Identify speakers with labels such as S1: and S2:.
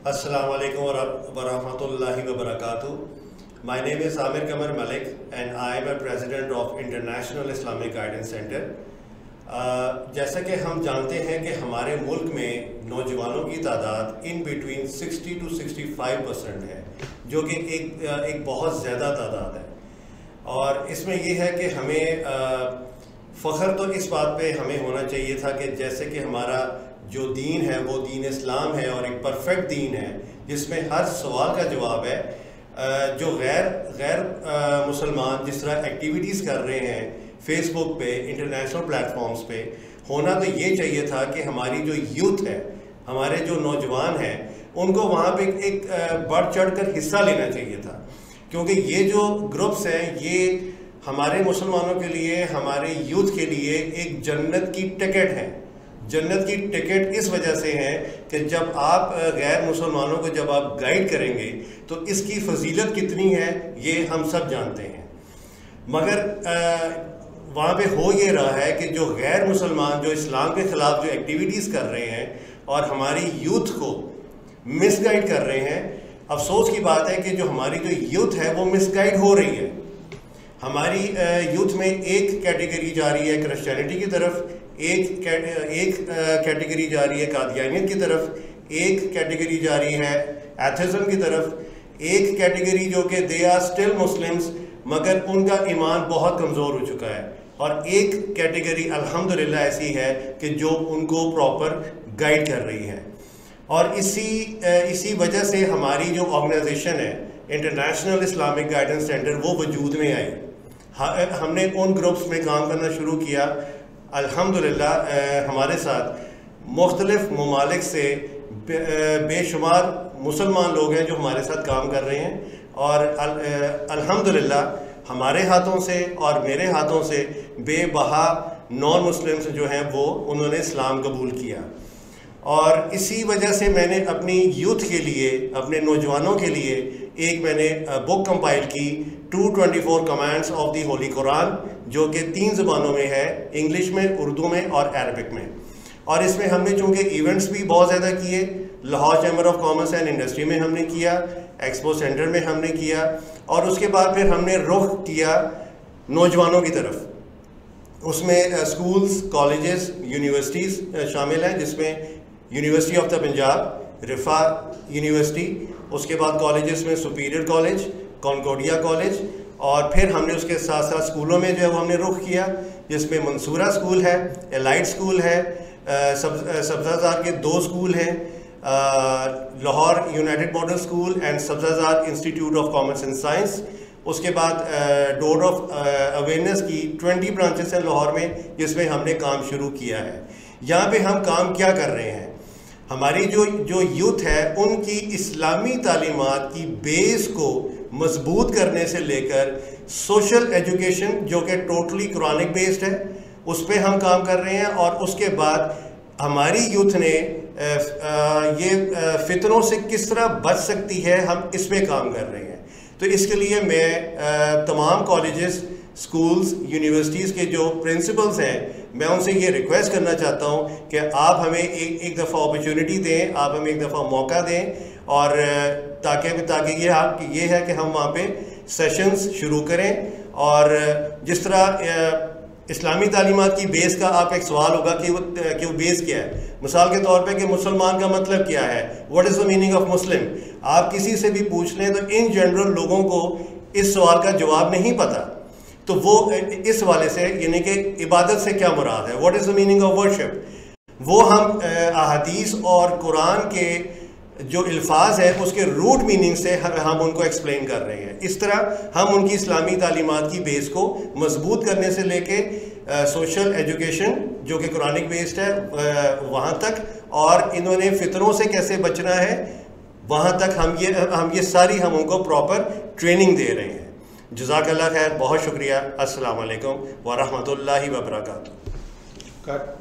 S1: Assalamu alaikum wa rahmatullahi wa barakatuh. My name is Amir Kamar Malik and I am a president of International Islamic Guidance Center. जैसा कि हम जानते हैं कि हमारे मुल्क में नौजवानों की तादाद इन बिटवीन 60 to 65% है, जो कि एक बहुत ज़्यादा तादाद है। और इसमें यह है कि हमें फ़ख्र तो इस बात पे हमें होना चाहिए था कि जैसे कि हमारा जो दीन है वो दीन इस्लाम है और एक परफेक्ट दीन है जिसमें हर सवाल का जवाब है। जो गैर मुसलमान जिस तरह एक्टिविटीज़ कर रहे हैं फेसबुक पे, इंटरनेशनल प्लेटफॉर्म्स पे, होना तो ये चाहिए था कि हमारी जो यूथ है, हमारे जो नौजवान हैं, उनको वहाँ पे एक बढ़ चढ़ कर हिस्सा लेना चाहिए था, क्योंकि ये जो ग्रुप्स हैं ये हमारे मुसलमानों के लिए, हमारे यूथ के लिए एक जन्नत की टिकट है। जन्नत की टिकट इस वजह से है कि जब आप गैर मुसलमानों को जब आप गाइड करेंगे तो इसकी फजीलत कितनी है ये हम सब जानते हैं। मगर वहाँ पे हो ये रहा है कि जो गैर मुसलमान जो इस्लाम के ख़िलाफ़ जो एक्टिविटीज़ कर रहे हैं और हमारी यूथ को मिसगाइड कर रहे हैं, अफसोस की बात है कि जो हमारी जो यूथ है वो मिसगाइड हो रही है। हमारी यूथ में एक कैटेगरी जा रही है क्रिश्चियनिटी की तरफ, एक कैटेगरी जा रही है कादियानियत की तरफ, एक कैटेगरी जा रही है एथिज़म की तरफ, एक कैटेगरी जो कि दे आर स्टिल मुस्लिम्स मगर उनका ईमान बहुत कमज़ोर हो चुका है, और एक कैटेगरी अल्हम्दुलिल्लाह ऐसी है कि जो उनको प्रॉपर गाइड कर रही है। और इसी वजह से हमारी जो ऑर्गेनाइजेशन है इंटरनेशनल इस्लामिक गाइडेंस सेंटर वो वजूद में आई। हमने उन ग्रुप्स में काम करना शुरू किया। अल्हम्दुलिल्लाह हमारे साथ मुख्तलिफ ममालिक से बेशुमार मुसलमान लोग हैं जो हमारे साथ काम कर रहे हैं, और अल्हम्दुलिल्लाह हमारे हाथों से और मेरे हाथों से बेबहा नॉन मुस्लिम्स जो हैं वो उन्होंने इस्लाम कबूल किया। और इसी वजह से मैंने अपनी यूथ के लिए, अपने नौजवानों के लिए मैंने बुक कंपाइल की 224 commands of the Holi Quran, जो कि 3 ज़बानों में है, इंग्लिश में, उर्दू में और अरबिक में। और इसमें हमने चूँकि इवेंट्स भी बहुत ज़्यादा किए, Lahore chamber of commerce and industry में हमने किया, एक्सपो सेंटर में हमने किया, और उसके बाद फिर हमने रुख किया नौजवानों की तरफ। उसमें स्कूल्स, कॉलेजेस, यूनिवर्सिटीज़ शामिल हैं, जिसमें university of the Punjab, रिफा university, उसके बाद कॉलेजेस में सुपीरियर कॉलेज, कॉन्कोडिया कॉलेज, और फिर हमने उसके साथ साथ स्कूलों में जो है वो हमने रुख किया, जिसमें मंसूरा स्कूल है, एलाइट स्कूल है, सब्ज़ाज़ार के 2 स्कूल हैं, Lahore united model school and Sabzazar institute of commerce and science. उसके बाद डोर ऑफ अवेयरनेस की 20 ब्रांचेस हैं लाहौर में, जिसमें हमने काम शुरू किया है। यहाँ पे हम काम क्या कर रहे हैं, हमारी जो यूथ है उनकी इस्लामी तालीमात की बेस को मजबूत करने से लेकर सोशल एजुकेशन जो कि टोटली कुरानिक बेस्ड है उस पर हम काम कर रहे हैं, और उसके बाद हमारी यूथ ने ये फितरों से किस तरह बच सकती है हम इस पर काम कर रहे हैं। तो इसके लिए मैं तमाम कॉलेजेस, स्कूल्स, यूनिवर्सिटीज़ के जो प्रिंसिपल्स हैं मैं उनसे ये रिक्वेस्ट करना चाहता हूँ कि आप हमें एक दफ़ा अपॉर्चुनिटी दें, आप हमें एक दफ़ा मौका दें, और ताकि ये है कि हम वहाँ पे सेशंस शुरू करें। और जिस तरह इस्लामी तालीमात की बेस का आप एक सवाल होगा कि वो बेस क्या है, मिसाल के तौर पे कि मुसलमान का मतलब क्या है, what is the meaning of Muslim, आप किसी से भी पूछ लें तो इन जनरल लोगों को इस सवाल का जवाब नहीं पता। तो वो इस वाले से, यानी कि इबादत से क्या मुराद है, what is the meaning of worship, वो हम अहादीस और कुरान के जो अल्फाज है उसके रूट मीनिंग से हम उनको एक्सप्लेन कर रहे हैं। इस तरह हम उनकी इस्लामी तालीमात की बेस को मजबूत करने से लेके सोशल एजुकेशन जो कि कुरानिक बेस्ड है वहाँ तक, और इन्होंने फितरों से कैसे बचना है वहाँ तक हम ये सारी हम उनको प्रॉपर ट्रेनिंग दे रहे हैं। जज़ाकल्लाह खैर, बहुत शुक्रिया। अस्सलाम वालेकुम व रहमतुल्लाहि व बरकातुहू।